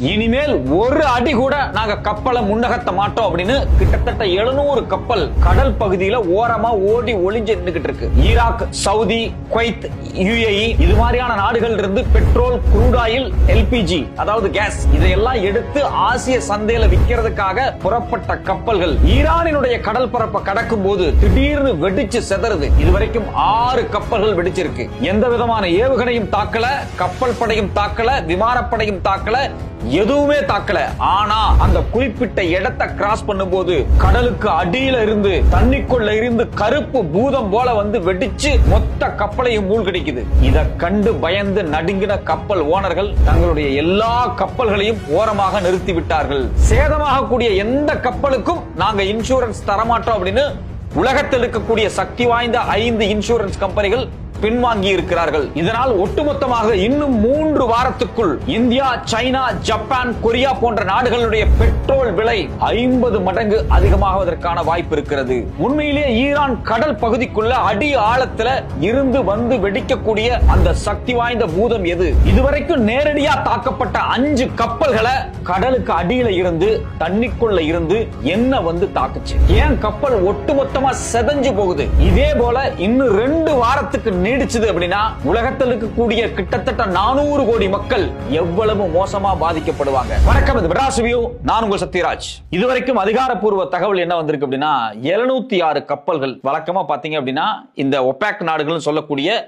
இனிமேல் ஒரு அடி கூட நாங்க கப்பலை முன்னகர்த்த மாட்டோம் அப்படின்னு கிட்டத்தட்ட 700 கப்பல் கடல் பகுதியில ஓரமா ஓடி ஒளிஞ்சு நின்றுகிட்டு இருக்கு. ஈராக், சவுதி, குவைத், யுஏஇ இது மாதிரியான நாடுகள் இருந்து பெட்ரோல், க்ரூட் ஆயில், எல்பிஜி அதாவது கேஸ் இதையெல்லாம் எடுத்து ஆசிய சந்தையில விற்கிறதுக்காக புறப்பட்ட கப்பல்கள் ஈரானினுடைய கடல் பரப்பை கடக்கும் போது திடீர்னு வெடிச்சு செதறுது. இதுவரைக்கும் 6 கப்பல்கள் வெடிச்சிருக்கு. எந்த விதமான ஏவுகணையும் தாக்கல, கப்பல் படையும் தாக்கல, விமானப்படையும் தாக்கல, எதுவுமே தாக்கல. ஆனா அந்த குறிப்பிட்ட இடத்தை கிராஸ் பண்ணும்போது கடலுக்கு அடியில இருந்து தண்ணிக்குள்ள இருந்து கருப்பு பூதம் போல வந்து வெடிச்சு மொத்த கப்பலையும் மூழ்கடிக்குது. இத கண்டு பயந்து நடுங்கின கப்பல் ஓனர்கள் தங்களுடைய எல்லா கப்பல்களையும் ஓரமாக நிறுத்தி விட்டார்கள். சேதமாகக்கூடிய எந்த கப்பலுக்கும் நாங்க இன்சூரன்ஸ் தரமாட்டோம் அப்படின்னு உலகத்தில் இருக்கக்கூடிய சக்தி வாய்ந்த 5 இன்சூரன்ஸ் கம்பெனிகள் பின்வாங்கி இருக்கிறார்கள். இதனால் ஒட்டுமொத்தமாக இன்னும் 3 வாரத்துக்குள் இந்தியா, சைனா, ஜப்பான், கொரியா போன்ற நாடுகளுடைய பெட்ரோல் விலை 50 மடங்கு அதிகமாவதற்கான வாய்ப்பு இருக்கிறது. உண்மையிலேயே ஈரான் கடல் பகுதிக்குள்ள அடி ஆழத்துல இருந்து வந்து வெடிக்கக்கூடிய அந்த சக்தி வாய்ந்த பூதம் எது? இதுவரைக்கும் நேரடியா தாக்கப்பட்ட 5 கப்பல்களை கடலுக்கு அடியில இருந்து தண்ணிக்குள்ள இருந்து என்ன வந்து தாக்குச்சு? ஏன் கப்பல் ஒட்டுமொத்தமா செதஞ்சு போகுது? இதே போல இன்னும் 2 வாரத்துக்கு நீடிச்சது அப்படின்னா உலகத்தில் இருக்கக்கூடிய கிட்டத்தட்ட 400 கோடி மக்கள் எவ்வளவு மோசமா பாதிக்கப்படுவாங்க. வணக்கம், இது மெட்ராஸ் ரிவ்யூ. நான் உங்கள் சத்யராஜ். இதுவரைக்கும் அதிகாரப்பூர்வ தகவல் என்ன வந்திருக்கு அப்படின்னா 706 கப்பல்கள். வழக்கமா பாத்தீங்க அப்படின்னா இந்த ஒபேக் நாடுகள் சொல்லக்கூடிய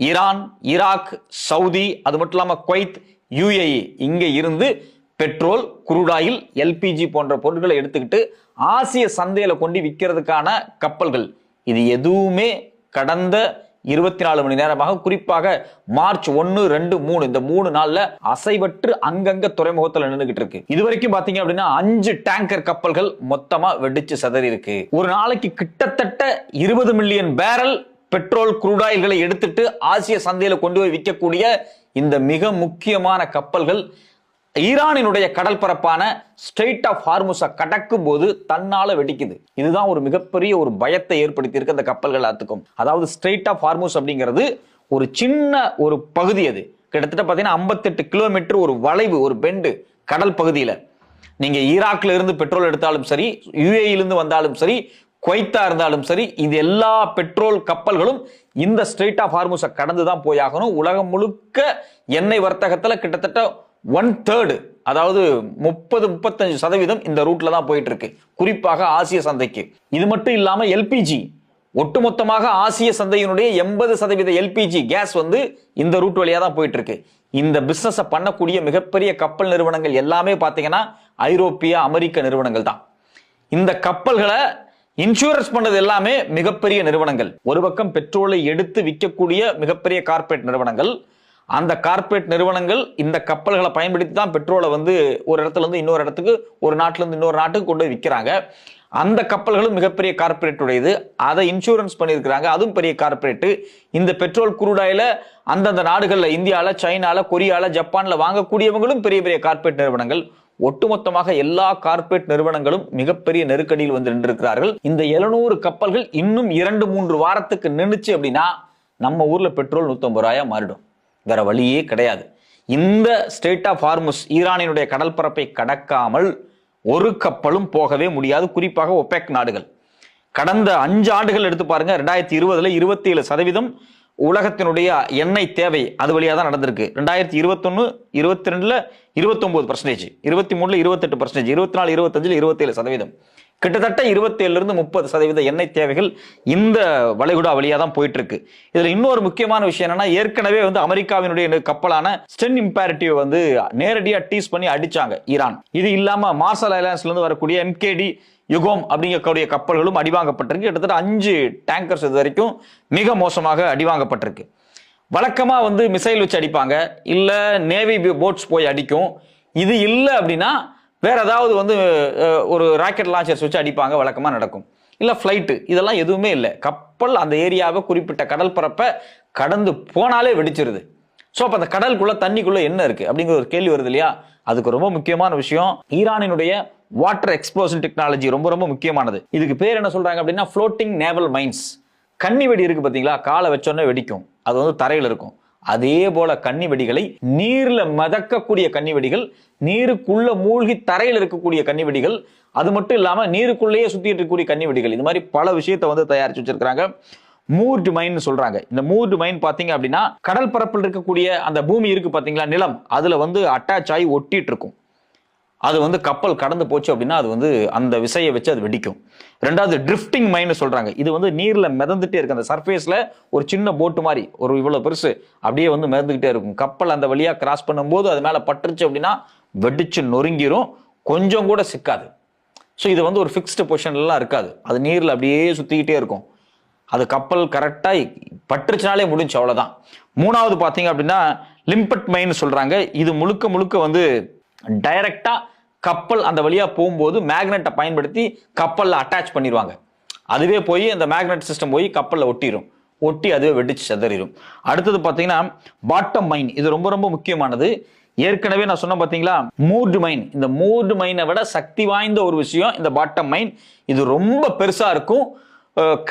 ஈரான், ஈராக், சவுதி, அது மட்டும் இல்லாம குவைத், யுஏஇ இங்க இருந்து பெட்ரோல், க்ரூட் ஆயில், எல்பிஜி போன்ற பொருட்களை எடுத்துக்கிட்டு ஆசிய சந்தையில கொண்டு விற்கிறதுக்கான கப்பல்கள். இது எதுவுமே கடந்த 24 மணி நேரமாக, குறிப்பாக மார்ச் 1, 2, 3 இந்த 3 நாள்ல அசைவற்று அங்கங்க துறைமுகத்தில் நின்றுகிட்டு இருக்கு. இதுவரைக்கும் பாத்தீங்க அப்படின்னா 5 டேங்கர் கப்பல்கள் மொத்தமா வெடிச்சு சதறி இருக்கு. ஒரு நாளைக்கு கிட்டத்தட்ட 20 மில்லியன் பேரல் பெட்ரோல், க்ரூட் ஆயில்களை எடுத்துட்டு ஆசிய சந்தையில கொண்டு போய் விற்கக்கூடிய இந்த மிக முக்கியமான கப்பல்கள் ஈரானினுடைய கடல் பரப்பான ஸ்ட்ரெய்ட் ஆஃப் ஹார்முஸை கடக்கும் போது தன்னால வெடிக்குது. இதுதான் ஒரு மிகப்பெரிய ஒரு பயத்தை ஏற்படுத்தி இருக்கு அந்த கப்பல்கள் எல்லாத்துக்கும். அதாவது ஸ்ட்ரெய்ட் ஆஃப் ஹார்முஸ் அப்படிங்கிறது ஒரு சின்ன ஒரு பகுதி. அது கிட்டத்தட்ட பாத்தீங்கன்னா 58 கிலோமீட்டர் ஒரு வளைவு, ஒரு பெண்டு கடல் பகுதியில. நீங்க ஈராக்ல இருந்து பெட்ரோல் எடுத்தாலும் சரி, யுஏஇல இருந்து வந்தாலும் சரி, குவைத்தா இருந்தாலும் சரி, இது எல்லா பெட்ரோல் கப்பல்களும் இந்த ஸ்ட்ரெய்ட் ஆஃப் ஹார்முஸை கடந்துதான் போயாகணும். உலகம் முழுக்க எண்ணெய் வர்த்தகத்துல கிட்டத்தட்ட 1/3, அதாவது 30-35% இந்த ரூட்ல தான் போயிட்டு இருக்கு, குறிப்பாக ஆசிய சந்தைக்கு. இது மட்டும் இல்லாம எல்பிஜி, ஒட்டுமொத்தமாக ஆசிய சந்தையினுடைய 80% எல்பிஜி கேஸ் வந்து இந்த ரூட் வழியா தான் போயிட்டு இருக்கு. இந்த பிசினஸ் பண்ணக்கூடிய மிகப்பெரிய கப்பல் நிறுவனங்கள் எல்லாமே பாத்தீங்கன்னா ஐரோப்பிய, அமெரிக்க நிறுவனங்கள் தான். இந்த கப்பல்களை இன்சூரன்ஸ் பண்ணது எல்லாமே மிகப்பெரிய நிறுவனங்கள். ஒரு பக்கம் பெட்ரோலை எடுத்து விற்கக்கூடிய மிகப்பெரிய கார்பரேட் நிறுவனங்கள். அந்த கார்பரேட் நிறுவனங்கள் இந்த கப்பல்களை பயன்படுத்தி தான் பெட்ரோலை வந்து ஒரு இடத்துல இருந்து இன்னொரு இடத்துக்கு, ஒரு நாட்டுல இருந்து இன்னொரு நாட்டுக்கு கொண்டு போய் விற்கிறாங்க. அந்த கப்பல்களும் மிகப்பெரிய கார்பரேட் உடையது. அதை இன்சூரன்ஸ் பண்ணியிருக்கிறாங்க, அதுவும் பெரிய கார்பரேட். இந்த பெட்ரோல், க்ரூட் ஆயில அந்தந்த நாடுகள்ல, இந்தியால, சைனால, கொரியால, ஜப்பான்ல வாங்கக்கூடியவங்களும் பெரிய பெரிய கார்பரேட் நிறுவனங்கள். ஒட்டுமொத்தமாக எல்லா கார்பரேட் நிறுவனங்களும் மிகப்பெரிய நெருக்கடியில் வந்து நின்றிருக்கிறார்கள். இந்த 700 கப்பல்கள் இன்னும் 2-3 வாரத்துக்கு நின்றுச்சு அப்படின்னா நம்ம ஊர்ல பெட்ரோல் 150 ரூபாயா மாறிடும். வேற வழியே கிடையாது. இந்த ஸ்ட்ரெய்ட் ஆஃப் ஹார்முஸ் ஈரானினுடைய கடல் பரப்பை கடக்காமல் ஒரு கப்பலும் போகவே முடியாது. குறிப்பாக ஒபேக் நாடுகள் கடந்த 5 ஆண்டுகள் எடுத்து பாருங்க. 2020ல 27% உலகத்தினுடைய எண்ணெய் தேவை அது வழியா தான் நடந்திருக்கு. 2021, 22ல 29%, 23ல 28%, 24, 25ல 27%. கிட்டத்தட்ட 27-30% எண்ணெய் தேவைகள் இந்த வளைகுடா வழியா தான் போயிட்டு இருக்கு. இதுல இன்னொரு முக்கியமான விஷயம் என்னன்னா, ஏற்கனவே வந்து அமெரிக்காவினுடைய கப்பலான ஸ்டென் இம்பேரட்டிவ் வந்து நேரடியா டீஸ் பண்ணி அடிச்சாங்க ஈரான். இது இல்லாம மார்ஷல் ஐலாண்ட்ஸ்ல இருந்து வரக்கூடிய எம்கேடி யுகோம் அப்படிங்கக்கூடிய கப்பல்களும் அடிவாங்கப்பட்டிருக்கு. கிட்டத்தட்ட 5 டேங்கர்ஸ் இது வரைக்கும் மிக மோசமாக அடிவாங்கப்பட்டிருக்கு. வழக்கமா வந்து மிசைல் வச்சு அடிப்பாங்க, இல்ல நேவி போட்ஸ் போய் அடிக்கும். இது இல்லை அப்படின்னா வேற ஏதாவது வந்து ஒரு ராக்கெட் லான்ச்சர்ஸ் வச்சு அடிப்பாங்க, வழக்கமா நடக்கும். இல்ல பிளைட், இதெல்லாம் எதுவுமே இல்லை. கப்பல் அந்த ஏரியாவை, குறிப்பிட்ட கடல் பரப்பை கடந்து போனாலே வெடிச்சிருது. ஸோ அப்ப அந்த கடலுக்குள்ள, தண்ணிக்குள்ள என்ன இருக்கு அப்படிங்கிற ஒரு கேள்வி வருது இல்லையா? அதுக்கு ரொம்ப முக்கியமான விஷயம் ஈரானினுடைய வாட்டர் எக்ஸ்ப்ளோஷன் டெக்னாலஜி ரொம்ப ரொம்ப முக்கியமானது. இதுக்கு பேர் என்ன சொல்றாங்க அப்படின்னா ஃப்ளோட்டிங் நேவல் மைன்ஸ். கன்னி வெடி இருக்கு பாத்தீங்களா, காலை வச்சோன்னே வெடிக்கும், அது வந்து தரையில் இருக்கும். அதே போல கன்னி வெடிகளை நீர்ல மிதக்கக்கூடிய கன்னி வெடிகள், நீருக்குள்ள மூழ்கி தரையில் இருக்கக்கூடிய கன்னி வெடிகள், அது மட்டும் இல்லாம நீருக்குள்ளேயே சுத்திட்டு இருக்கக்கூடிய கன்னி வெடிகள், இந்த மாதிரி பல விஷயத்தை வந்து தயாரிச்சு வச்சிருக்காங்க. மூர்டு மைன் சொல்றாங்க. இந்த மூர்டு மைன் பாத்தீங்க அப்படின்னா கடல் பரப்பில் இருக்கக்கூடிய அந்த பூமி இருக்கு பாத்தீங்களா, நிலம், அதுல வந்து அட்டாச் ஆகி ஒட்டிட்டு இருக்கும். அது வந்து கப்பல் கடந்து போச்சு அப்படின்னா அது வந்து அந்த விசையை வச்சு அது வெடிக்கும். ரெண்டாவது ட்ரிஃப்டிங் மைன் சொல்றாங்க. இது வந்து நீர்ல மிதந்துட்டே இருக்கு. அந்த சர்ஃபேஸ்ல ஒரு சின்ன போட்டு மாதிரி ஒரு இவ்வளவு பெருசு அப்படியே வந்து மிதந்துகிட்டே இருக்கும். கப்பல் அந்த வழியா கிராஸ் பண்ணும்போது அது மேல பட்டுருச்சு அப்படின்னா வெடிச்சு நொறுங்கிரும், கொஞ்சம் கூட சிக்காது. ஸோ இது வந்து ஒரு ஃபிக்ஸ்டு பொசிஷன்லாம் இருக்காது. அது நீர்ல அப்படியே சுத்திக்கிட்டே இருக்கும். அது கப்பல் கரெக்டா பட்டுருச்சுனாலே முடிஞ்சு, அவ்வளவுதான். மூணாவது பாத்தீங்க அப்படின்னா லிம்பட் மைன் சொல்றாங்க. இது முழுக்க முழுக்க வந்து டைரக்டா கப்பல் அந்த வழியா போகும்போது மேக்னெட்டை பயன்படுத்தி கப்பல்ல அட்டாச் பண்ணிடுவாங்க. அதுவே போய் அந்த மேக்னெட் சிஸ்டம் போய் கப்பல்ல ஒட்டி அதுவே வெடிச்சு செதறிடும். அடுத்தது பாத்தீங்கன்னா பாட்டம் மைன். இது ரொம்ப ரொம்ப முக்கியமானது. ஏற்கனவே நான் சொன்ன பாத்தீங்களா மூர்டு மைன். இந்த மூர்டு மைனை விட சக்தி வாய்ந்த ஒரு விஷயம் இந்த பாட்டம் மைன். இது ரொம்ப பெருசா இருக்கும்.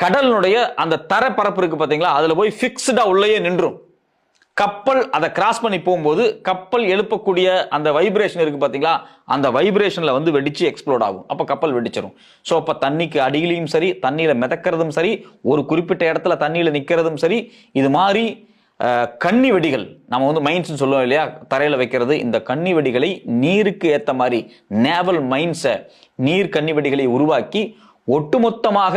கடலுடைய அந்த தரப்பரப்பு இருக்கு பாத்தீங்களா, அதுல போய் பிக்ஸ்டா உள்ளேயே நின்றும். கப்பல் அதை கிராஸ் பண்ணி போகும்போது கப்பல் எழுப்பக்கூடிய அந்த வைப்ரேஷன் இருக்கு பாத்தீங்களா, அந்த வைப்ரேஷன்ல வந்து வெடிச்சு எக்ஸ்ப்ளோட் ஆகும். அப்ப கப்பல் வெடிச்சிடும். ஸோ அப்ப தண்ணிக்கு அடியிலையும் சரி, தண்ணியில மிதக்கிறதும் சரி, ஒரு குறிப்பிட்ட இடத்துல தண்ணியில நிக்கிறதும் சரி, இது மாதிரி கன்னி வெடிகள் நம்ம வந்து மைன்ஸ் சொல்லுவோம் இல்லையா, தரையில வைக்கிறது. இந்த கன்னி வெடிகளை நீருக்கு ஏத்த மாதிரி நேவல் மைன்ஸை, நீர் கன்னி வெடிகளை உருவாக்கி ஒட்டுமொத்தமாக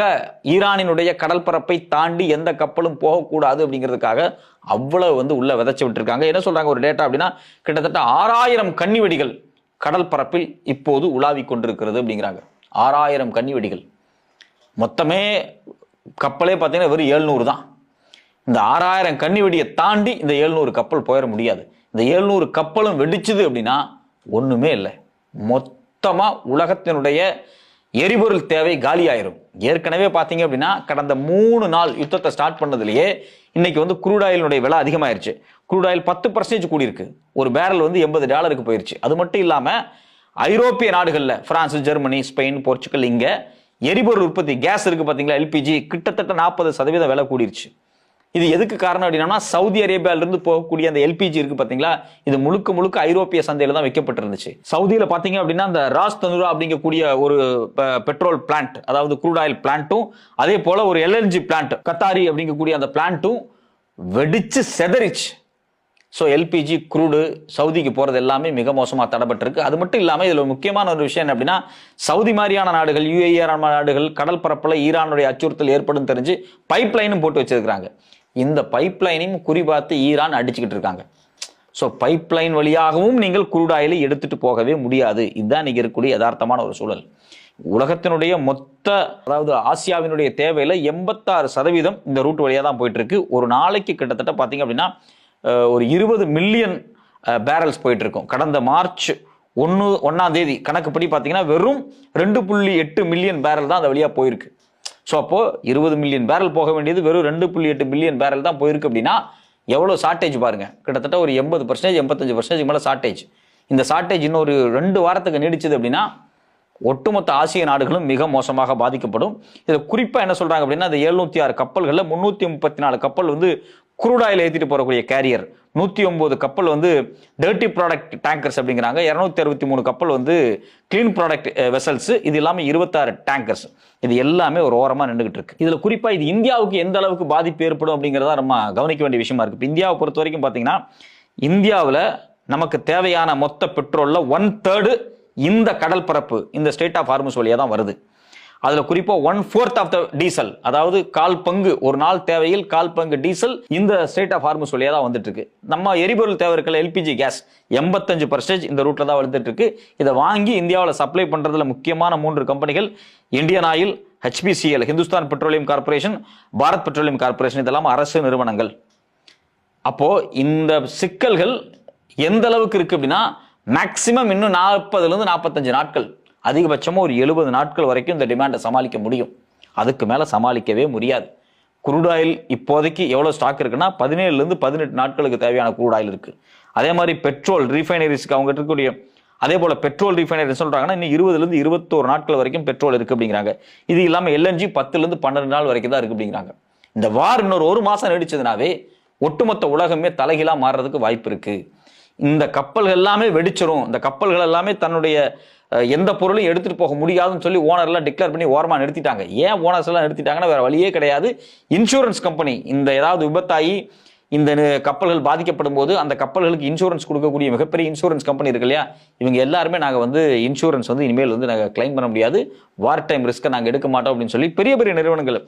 ஈரானினுடைய கடல் பரப்பை தாண்டி எந்த கப்பலும் போகக்கூடாது அப்படிங்கிறதுக்காக அவ்வளவு வந்து உள்ள விதைச்சு விட்டுருக்காங்க. என்ன சொல்றாங்க ஒரு டேட்டா அப்படின்னா, கிட்டத்தட்ட 6000 கன்னி வெடிகள் கடல் பரப்பில் இப்போது உலாவி கொண்டிருக்கிறது அப்படிங்கிறாங்க. 6000 கன்னி வெடிகள். மொத்தமே கப்பலே பார்த்தீங்கன்னா வெறும் 700 தான். இந்த 6000 கன்னி வெடியை தாண்டி இந்த 700 கப்பல் போயிட முடியாது. இந்த 700 கப்பலும் வெடிச்சுது அப்படின்னா ஒண்ணுமே இல்லை. மொத்தமா உலகத்தினுடைய எரிபொருள் தேவை காலி ஆயிரும். ஏற்கனவே பாத்தீங்க அப்படின்னா கடந்த 3 நாள் யுத்தத்தை ஸ்டார்ட் பண்ணதுலயே இன்னைக்கு வந்து குரூட் ஆயிலுடைய விலை அதிகமாயிருச்சு. குரூட் ஆயில் 10% கூடி இருக்கு. ஒரு பேரல் வந்து $80 போயிருச்சு. அது மட்டும் இல்லாம ஐரோப்பிய நாடுகள்ல பிரான்ஸ், ஜெர்மனி, ஸ்பெயின், போர்ச்சுகல், இங்க எரிபொருள் உற்பத்தி கேஸ் இருக்கு பாத்தீங்களா, எல்பிஜி, கிட்டத்தட்ட 40% விலை கூடிருச்சு. இது எதுக்கு காரணம் அப்படின்னா, சவுதி அரேபியால இருந்து போகக்கூடிய அந்த எல்பிஜி இருக்கு பாத்தீங்களா, இது முழுக்க முழுக்க ஐரோப்பிய சந்தையில தான் வைக்கப்பட்டிருந்துச்சு. சவுதியில பாத்தீங்க அப்படின்னா அந்த ராஸ் தனுரா அப்படிங்கக்கூடிய ஒரு பெட்ரோல் பிளான்ட், அதாவது குரூட் ஆயில் பிளான்ட்டும், அதே போல ஒரு எல்என்ஜி பிளான்ட் கத்தாரி அப்படிங்கக்கூடிய அந்த பிளான்ட்டும் வெடிச்சு செதறிச்சு. ஸோ எல்பிஜி குரூடு சவுதிக்கு போறது எல்லாமே மிக மோசமா தடைபட்டிருக்கு. அது மட்டும் இல்லாம இதுல முக்கியமான ஒரு விஷயம் என்ன அப்படின்னா, சவுதி மாதிரியான நாடுகள், யுஏஇ நாடுகள் கடல் பரப்புல ஈரானுடைய அச்சுறுத்தல் ஏற்படும் தெரிஞ்சு பைப் லைனும் போட்டு வச்சிருக்காங்க. இந்த பைப் லைனையும் குறிபார்த்து ஈரான் அடிச்சுக்கிட்டு இருக்காங்க. ஸோ பைப் லைன் வழியாகவும் நீங்கள் குரூட் ஆயிலை எடுத்துட்டு போகவே முடியாது. இதுதான் இன்னைக்கு இருக்கக்கூடிய யதார்த்தமான ஒரு சூழல். உலகத்தினுடைய மொத்த, அதாவது ஆசியாவினுடைய தேவையில 86% இந்த ரூட் வழியா தான் போயிட்டு இருக்கு. ஒரு நாளைக்கு கிட்டத்தட்ட பாத்தீங்க அப்படின்னா ஒரு 20 மில்லியன் பேரல்ஸ் போயிட்டு இருக்கும். கடந்த மார்ச் 1ஆம் தேதி கணக்குப்படி பாத்தீங்கன்னா வெறும் 2.8 மில்லியன் பேரல் தான் அந்த வழியா போயிருக்கு. ஸோ அப்போ 20 மில்லியன் பேரல் போக வேண்டியது வெறும் 2.8 மில்லியன் பேரல் தான் போயிருக்கு அப்படின்னா எவ்வளவு ஷார்டேஜ் பாருங்க. கிட்டத்தட்ட ஒரு 80%, 85% மேல ஷார்டேஜ். இந்த ஷார்டேஜ் இன்னும் ஒரு 2 வாரத்துக்கு நீடிச்சது அப்படின்னா ஒட்டுமொத்த ஆசிய நாடுகளும் மிக மோசமாக பாதிக்கப்படும். இதுல குறிப்பா என்ன சொல்றாங்க அப்படின்னா, இந்த 706 கப்பல்கள்ல 334 கப்பல் வந்து குரூட் ஆயில் ஏற்றிட்டு போறக்கூடிய கேரியர், 109 கப்பல் வந்து டர்ட்டி ப்ராடக்ட் டேங்கர்ஸ் அப்படிங்கிறாங்க, 263 கப்பல் வந்து கிளீன் ப்ராடக்ட் வெசல்ஸ், இது இல்லாம 26 டேங்கர்ஸ். இது எல்லாமே ஒரு ஓரமா நின்றுகிட்டு இருக்கு. இதுல குறிப்பா இது இந்தியாவுக்கு எந்த அளவுக்கு பாதிப்பு ஏற்படும் அப்படிங்கிறதா நம்ம கவனிக்க வேண்டிய விஷயமா இருக்கு. இந்தியாவை பொறுத்த வரைக்கும் பாத்தீங்கன்னா, இந்தியாவில் நமக்கு தேவையான மொத்த பெட்ரோல்ல 1/3 இந்த கடல் பரப்பு, இந்த ஸ்டேட் ஆஃப் ஹார்முஸ் வழியா தான் வருது. அதுல குறிப்பா 1/4 ஆஃப் த டீசல், அதாவது 1/4 பங்கு, ஒரு நாள் தேவையில் 1/4 பங்கு டீசல் இந்த ஸ்டேட் ஆஃப் ஹார்முஸ் வழியா தான் வந்துட்டு இருக்கு. நம்ம எரிபொருள் தேவை இருக்கிற எல்பிஜி கேஸ் 85% இந்த ரூட்ல தான் வந்துட்டு இருக்கு. இதை வாங்கி இந்தியாவில் சப்ளை பண்றதுல முக்கியமான 3 கம்பெனிகள், Indian oil, HPCL, Hindustan petroleum corporation, Bharat petroleum corporation, இதெல்லாம் அரசு நிறுவனங்கள். அப்போ இந்த சிக்கல்கள் எந்த அளவுக்கு இருக்கு அப்படின்னா, மேக்சிமம் இன்னும் 40 to 45 நாட்கள், அதிகபட்சமா ஒரு 70 நாட்கள் வரைக்கும் இந்த டிமாண்டை சமாளிக்க முடியும். அதுக்கு மேல சமாளிக்கவே முடியாது. குரூட் ஆயில் இப்போதைக்கு எவ்வளவு ஸ்டாக் இருக்குன்னா 17 to 18 நாட்களுக்கு தேவையான குரூட் ஆயில் இருக்கு. அதே மாதிரி பெட்ரோல் ரீஃபைனரிஸ்க்கு அவங்க இருக்கக்கூடிய, அதே போல பெட்ரோல் ரீஃபைனரி சொல்றாங்கன்னா இன்னும் 20 to 21 நாட்கள் வரைக்கும் பெட்ரோல் இருக்கு அப்படிங்கிறாங்க. இது இல்லாம LNG 10 to 12 நாள் வரைக்கும் தான் இருக்கு அப்படிங்கிறாங்க. இந்த வார் இன்னொரு 1 மாசம் நீடிச்சதுனாவே ஒட்டுமொத்த உலகமே தலைகீழா மாறுறதுக்கு வாய்ப்பு இருக்கு. இந்த கப்பல்கள் எல்லாமே வெடிச்சிரும், இந்த கப்பல்கள் எல்லாமே தன்னுடைய எந்த பொருளையும் எடுத்துட்டு போக முடியாதுன்னு சொல்லி ஓனர்லாம் டிக்ளேர் பண்ணி ஓரமா நிறுத்திட்டாங்க. ஏன் ஓனர்ஸ் எல்லாம் நிறுத்திட்டாங்கன்னா வேற வழியே கிடையாது. இன்சூரன்ஸ் கம்பெனி இந்த ஏதாவது விபத்தாகி இந்த கப்பல்கள் பாதிக்கப்படும் போது அந்த கப்பல்களுக்கு இன்சூரன்ஸ் கொடுக்கக்கூடிய மிகப்பெரிய இன்சூரன்ஸ் கம்பெனி இருக்கு இல்லையா, இவங்க எல்லாருமே நாங்கள் இன்சூரன்ஸ் இனிமேல் நாங்கள் கிளைம் பண்ண முடியாது, வார் டைம் ரிஸ்க்கை நாங்கள் எடுக்க மாட்டோம் அப்படின்னு சொல்லி பெரிய பெரிய நிறுவனங்கள்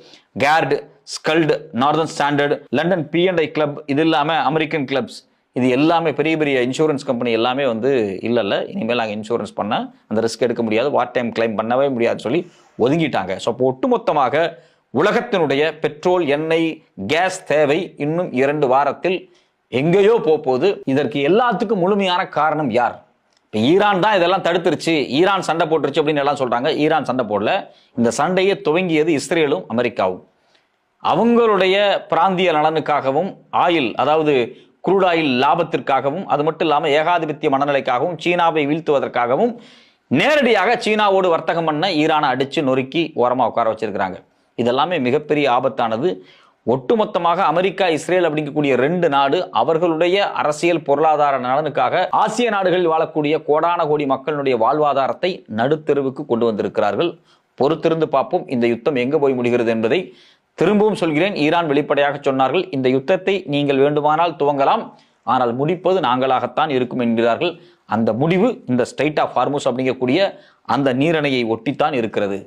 Gard, Skuld, Northern Standard, London P&I club, இது இல்லாமல் அமெரிக்கன் கிளப்ஸ், இது எல்லாமே பெரிய பெரிய இன்சூரன்ஸ் கம்பெனி எல்லாமே இல்லை இனிமேல் நாங்கள் இன்சூரன்ஸ் பண்ண அந்த ரிஸ்க் எடுக்க முடியாது, வார் டைம் கிளைம் பண்ணவே முடியாதுன்னு சொல்லி ஒதுங்கிட்டாங்க. ஸோ அப்போ ஒட்டுமொத்தமாக உலகத்தினுடைய பெட்ரோல், எண்ணெய், கேஸ் தேவை இன்னும் 2 வாரத்தில் எங்கேயோ போகுது. இதற்கு எல்லாத்துக்கும் முழுமையான காரணம் யார்? இப்போ ஈரான் தான் இதெல்லாம் தடுத்துருச்சு, ஈரான் சண்டை போட்டுருச்சு அப்படின்னு எல்லாம் சொல்றாங்க. ஈரான் சண்டை போடல. இந்த சண்டையை துவங்கியது இஸ்ரேலும் அமெரிக்காவும். அவங்களுடைய பிராந்திய நலனுக்காகவும், ஆயில் அதாவது குரூட் ஆயில் லாபத்திற்காகவும், அது மட்டும் இல்லாமல் ஏகாதிபத்திய மனநிலைக்காகவும், சீனாவை வீழ்த்துவதற்காகவும் நேரடியாக சீனாவோடு வர்த்தகம் பண்ண ஈரானை அடிச்சு நொறுக்கி ஓரமா உட்கார வச்சிருக்கிறாங்க. இதெல்லாமே மிகப்பெரிய ஆபத்தானது. ஒட்டுமொத்தமாக அமெரிக்கா, இஸ்ரேல் அப்படிங்கக்கூடிய 2 நாடு அவர்களுடைய அரசியல் பொருளாதார நலனுக்காக ஆசிய நாடுகளில் வாழக்கூடிய கோடான கோடி மக்களுடைய வாழ்வாதாரத்தை நடுத்தெருவுக்கு கொண்டு வந்திருக்கிறார்கள். பொறுத்திருந்து பார்ப்போம் இந்த யுத்தம் எங்க போய் முடிகிறது என்பதை. திரும்பவும் சொல்கிறேன், ஈரான் வெளிப்படையாக சொன்னார்கள், இந்த யுத்தத்தை நீங்கள் வேண்டுமானால் துவங்கலாம், ஆனால் முடிப்பது நாங்களாகத்தான் இருக்கும் என்கிறார்கள். அந்த முடிவு இந்த ஸ்ட்ரைட் ஆஃப் ஹார்முஸ் அப்படிங்கக்கூடிய அந்த நீரணையை ஒட்டித்தான் இருக்கிறது.